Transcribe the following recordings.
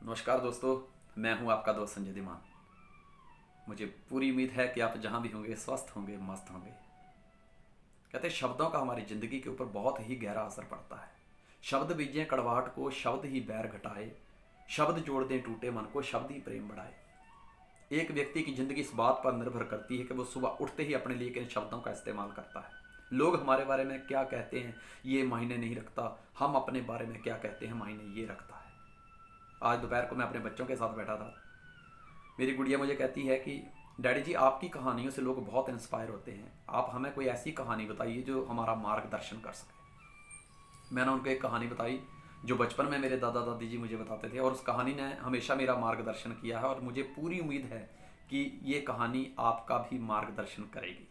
नमस्कार दोस्तों। मैं हूं आपका दोस्त संजय धीमान। मुझे पूरी उम्मीद है कि आप जहां भी होंगे स्वस्थ होंगे, मस्त होंगे। कहते हैं शब्दों का हमारी ज़िंदगी के ऊपर बहुत ही गहरा असर पड़ता है। शब्द बीजें कड़वाहट को, शब्द ही बैर घटाए। शब्द जोड़ दें टूटे मन को, शब्द ही प्रेम बढ़ाए। एक व्यक्ति की ज़िंदगी इस बात पर निर्भर करती है कि वो सुबह उठते ही अपने लिए किन शब्दों का इस्तेमाल करता है। लोग हमारे बारे में क्या कहते हैं ये मायने नहीं रखता, हम अपने बारे में क्या कहते हैं मायने ये रखता है। आज दोपहर को मैं अपने बच्चों के साथ बैठा था। मेरी गुड़िया मुझे कहती है कि डैडी जी, आपकी कहानियों से लोग बहुत इंस्पायर होते हैं, आप हमें कोई ऐसी कहानी बताइए जो हमारा मार्गदर्शन कर सके। मैंने उनको एक कहानी बताई जो बचपन में मेरे दादा दादी जी मुझे बताते थे, और उस कहानी ने हमेशा मेरा मार्गदर्शन किया है और मुझे पूरी उम्मीद है कि ये कहानी आपका भी मार्गदर्शन करेगी।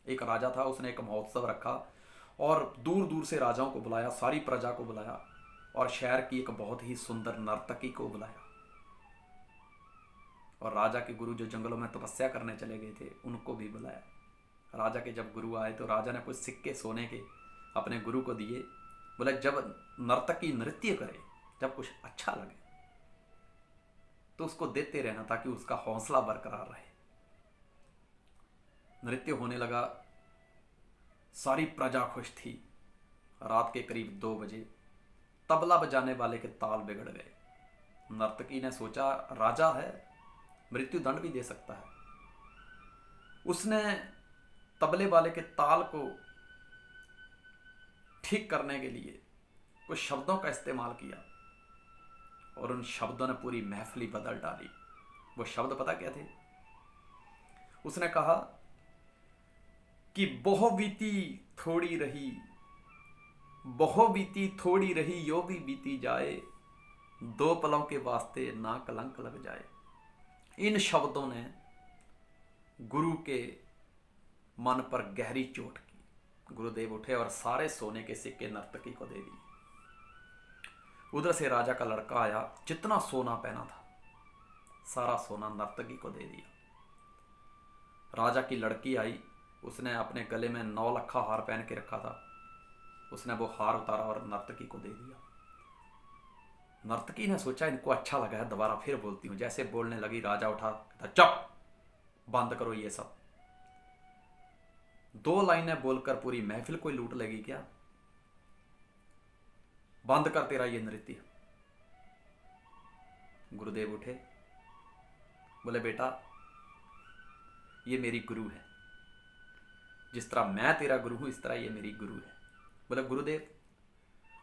एक राजा था, उसने एक महोत्सव रखा और दूर दूर से राजाओं को बुलाया, सारी प्रजा को बुलाया और शहर की एक बहुत ही सुंदर नर्तकी को बुलाया। और राजा के गुरु जो जंगलों में तपस्या करने चले गए थे उनको भी बुलाया। राजा के जब गुरु आए तो राजा ने कुछ सिक्के सोने के अपने गुरु को दिए। बोले जब नर्तकी नृत्य करे, जब कुछ अच्छा लगे तो उसको देते रहना ताकि उसका हौसला बरकरार रहे। नृत्य होने लगा, सारी प्रजा खुश थी। रात के करीब 2 बजे तबला बजाने वाले के ताल बिगड़ गए। नर्तकी ने सोचा राजा है, मृत्यु दंड भी दे सकता है। उसने तबले वाले के ताल को ठीक करने के लिए कुछ शब्दों का इस्तेमाल किया और उन शब्दों ने पूरी महफिल बदल डाली। वो शब्द पता क्या थे? उसने कहा कि बहु बीती थोड़ी रही, बहु बीती थोड़ी रही, यो भी बीती जाए, दो पलों के वास्ते ना कलंक लग जाए। इन शब्दों ने गुरु के मन पर गहरी चोट की। गुरुदेव उठे और सारे सोने के सिक्के नर्तकी को दे दिए। उधर से राजा का लड़का आया, जितना सोना पहना था सारा सोना नर्तकी को दे दिया। राजा की लड़की आई, उसने अपने गले में 9 लखा हार पहन के रखा था, उसने वो हार उतारा और नर्तकी को दे दिया। नर्तकी ने सोचा इनको अच्छा लगा है, दोबारा फिर बोलती हूँ। जैसे बोलने लगी राजा उठा, चुप, बंद करो ये सब। 2 लाइनें बोलकर पूरी महफिल कोई लूट लेगी क्या? बंद कर तेरा ये नृत्य। गुरुदेव उठे, बोले बेटा ये मेरी गुरु है, जिस तरह मैं तेरा गुरु हूं इस तरह ये मेरी गुरु है। बोले गुरुदेव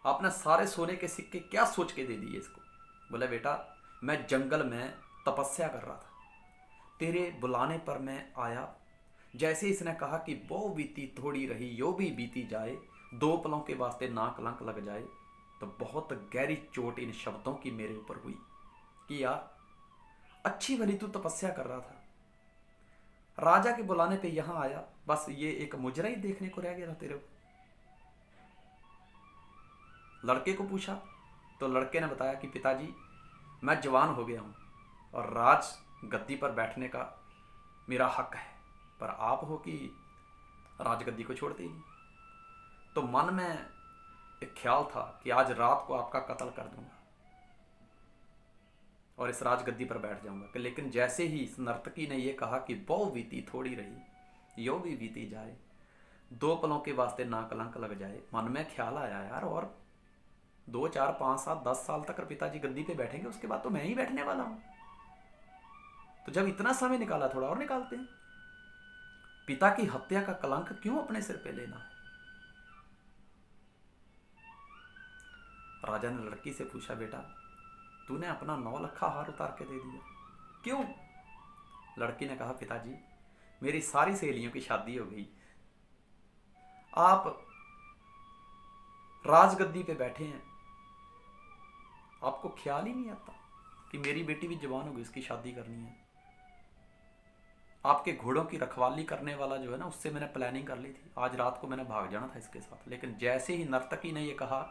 आपने सारे सोने के सिक्के क्या सोच के दे दिए इसको? बोले बेटा मैं जंगल में तपस्या कर रहा था, तेरे बुलाने पर मैं आया। जैसे इसने कहा कि वो बीती थोड़ी रही, यो भी बीती जाए, दो पलों के वास्ते ना कलंक लग जाए, तो बहुत गहरी चोट इन शब्दों की मेरे ऊपर हुई कि यार अच्छी भली तू तपस्या कर रहा था, राजा के बुलाने पे यहां आया, बस ये एक मुजरा ही देखने को रह गया था तेरे को। लड़के को पूछा तो लड़के ने बताया कि पिताजी मैं जवान हो गया हूं और राज गद्दी पर बैठने का मेरा हक है, पर आप हो कि राजगद्दी को छोड़ते ही नहीं। तो मन में एक ख्याल था कि आज रात को आपका कत्ल कर दूंगा और इस राजगद्दी पर बैठ जाऊंगा। लेकिन जैसे ही इस नर्तकी ने यह कहा कि बहु बीती थोड़ी रही, यो भी बीती जाए, दो पलों के वास्ते ना कलंक लग जाए, मन में ख्याल आया यार और 2 4 5 7 10 साल तक पिताजी गद्दी पे बैठेंगे, उसके बाद तो मैं ही बैठने वाला हूं। तो जब इतना समय निकाला थोड़ा और निकालते हैं। पिता की हत्या का कलंक क्यों अपने सिर पे लेना है? राजा ने लड़की से पूछा बेटा तूने अपना 9 लखा हार उतार के दे दिया, क्यों? लड़की ने कहा पिताजी मेरी सारी सहेलियों की शादी हो गई, आप राजगद्दी पे बैठे हैं, आपको ख्याल ही नहीं आता कि मेरी बेटी भी जवान होगी, उसकी शादी करनी है। आपके घोड़ों की रखवाली करने वाला जो है ना, उससे मैंने प्लानिंग कर ली थी, आज रात को मैंने भाग जाना था इसके साथ। लेकिन जैसे ही नर्तकी ने यह कहा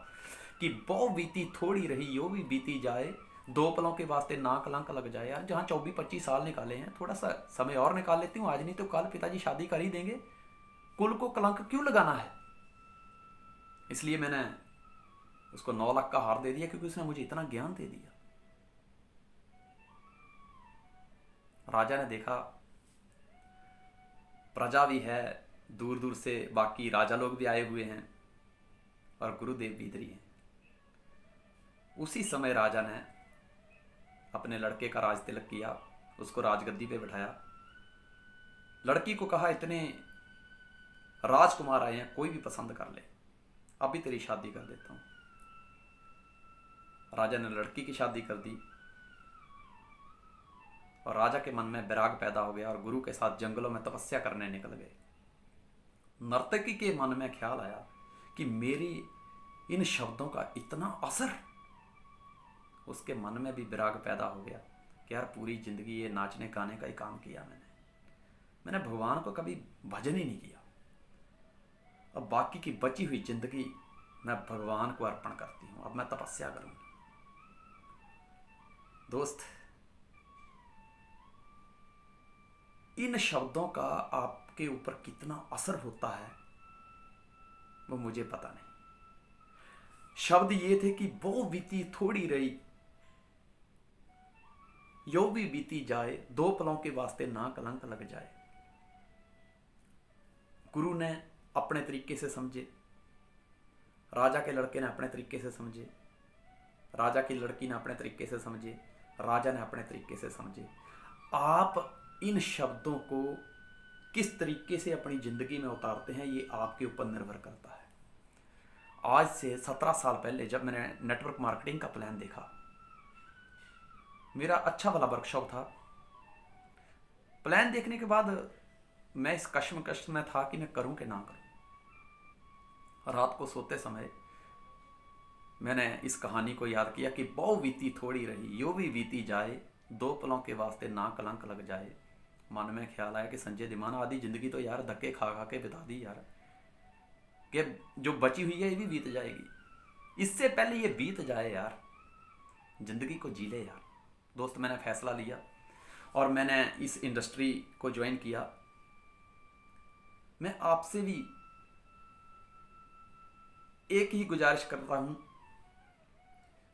कि बहु बीती थोड़ी रही, यो भी बीती जाए, दो पलों के वास्ते ना कलंक लग जाए। यार जहाँ 24-25 साल निकाले हैं, थोड़ा सा समय और निकाल लेती हूँ, आज नहीं तो कल पिताजी शादी कर ही देंगे, कुल को कलंक क्यों लगाना है? इसलिए मैंने उसको 9 लाख का हार दे दिया क्योंकि उसने मुझे इतना ज्ञान दे दिया। राजा ने देखा प्रजा भी है, दूर दूर से बाकी राजा लोग भी आए हुए हैं और गुरुदेव भी इधर ही हैं। उसी समय राजा ने अपने लड़के का राज तिलक किया, उसको राजगद्दी पे बिठाया। लड़की को कहा इतने राजकुमार आए हैं, कोई भी पसंद कर ले, अभी तेरी शादी कर देता हूं। राजा ने लड़की की शादी कर दी और राजा के मन में वैराग पैदा हो गया और गुरु के साथ जंगलों में तपस्या करने निकल गए। नर्तकी के मन में ख्याल आया कि मेरी इन शब्दों का इतना असर, उसके मन में भी विराग पैदा हो गया कि यार पूरी जिंदगी ये नाचने गाने का ही काम किया मैंने भगवान को कभी भजन ही नहीं किया। अब बाकी की बची हुई जिंदगी मैं भगवान को अर्पण करती हूं, अब मैं तपस्या करूंगी। दोस्त, इन शब्दों का आपके ऊपर कितना असर होता है वो मुझे पता नहीं। शब्द ये थे कि वो बीती थोड़ी रही, यो भी बीती जाए, दो पलों के वास्ते ना कलंक लग जाए। गुरु ने अपने तरीके से समझे, राजा के लड़के ने अपने तरीके से समझे, राजा की लड़की ने अपने तरीके से समझे, राजा ने अपने तरीके से समझे। आप इन शब्दों को किस तरीके से अपनी जिंदगी में उतारते हैं ये आपके ऊपर निर्भर करता है। आज से 17 साल पहले जब मैंने नेटवर्क मार्केटिंग का प्लान देखा, मेरा अच्छा वाला वर्कशॉप था। प्लान देखने के बाद मैं इस कश्मकश में था कि मैं करूं कि ना करूं। रात को सोते समय मैंने इस कहानी को याद किया कि बहु बीती थोड़ी रही, यो भी बीती जाए, दो पलों के वास्ते ना कलंक लग जाए। मन में ख्याल आया कि संजय धीमान आधी जिंदगी तो यार धक्के खा खा के बिता दी यार, कि जो बची हुई है ये भी बीत जाएगी, इससे पहले ये बीत जाए यार, जिंदगी को जी ले यार। दोस्त, मैंने फैसला लिया और मैंने इस इंडस्ट्री को ज्वाइन किया। मैं आपसे भी एक ही गुजारिश करता हूं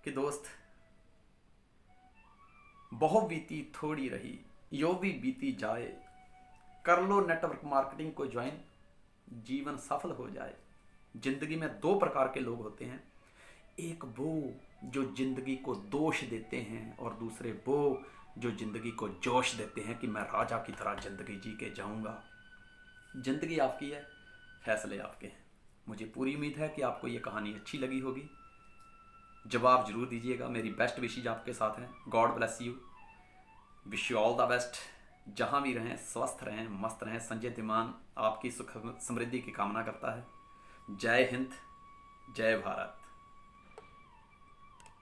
कि दोस्त, बहु बीती थोड़ी रही, यो भी बीती जाए, कर लो नेटवर्क मार्केटिंग को ज्वाइन, जीवन सफल हो जाए। जिंदगी में दो प्रकार के लोग होते हैं, एक वो जो जिंदगी को दोष देते हैं और दूसरे वो जो जिंदगी को जोश देते हैं कि मैं राजा की तरह जिंदगी जी के जाऊंगा। जिंदगी आपकी है, फैसले आपके हैं। मुझे पूरी उम्मीद है कि आपको ये कहानी अच्छी लगी होगी। जवाब जरूर दीजिएगा, मेरी बेस्ट विशेज आपके साथ हैं। God bless you, wish you all the best. जहाँ भी रहें स्वस्थ रहें, मस्त रहें। संजय धीमान आपकी सुख समृद्धि की कामना करता है। जय हिंद, जय भारत।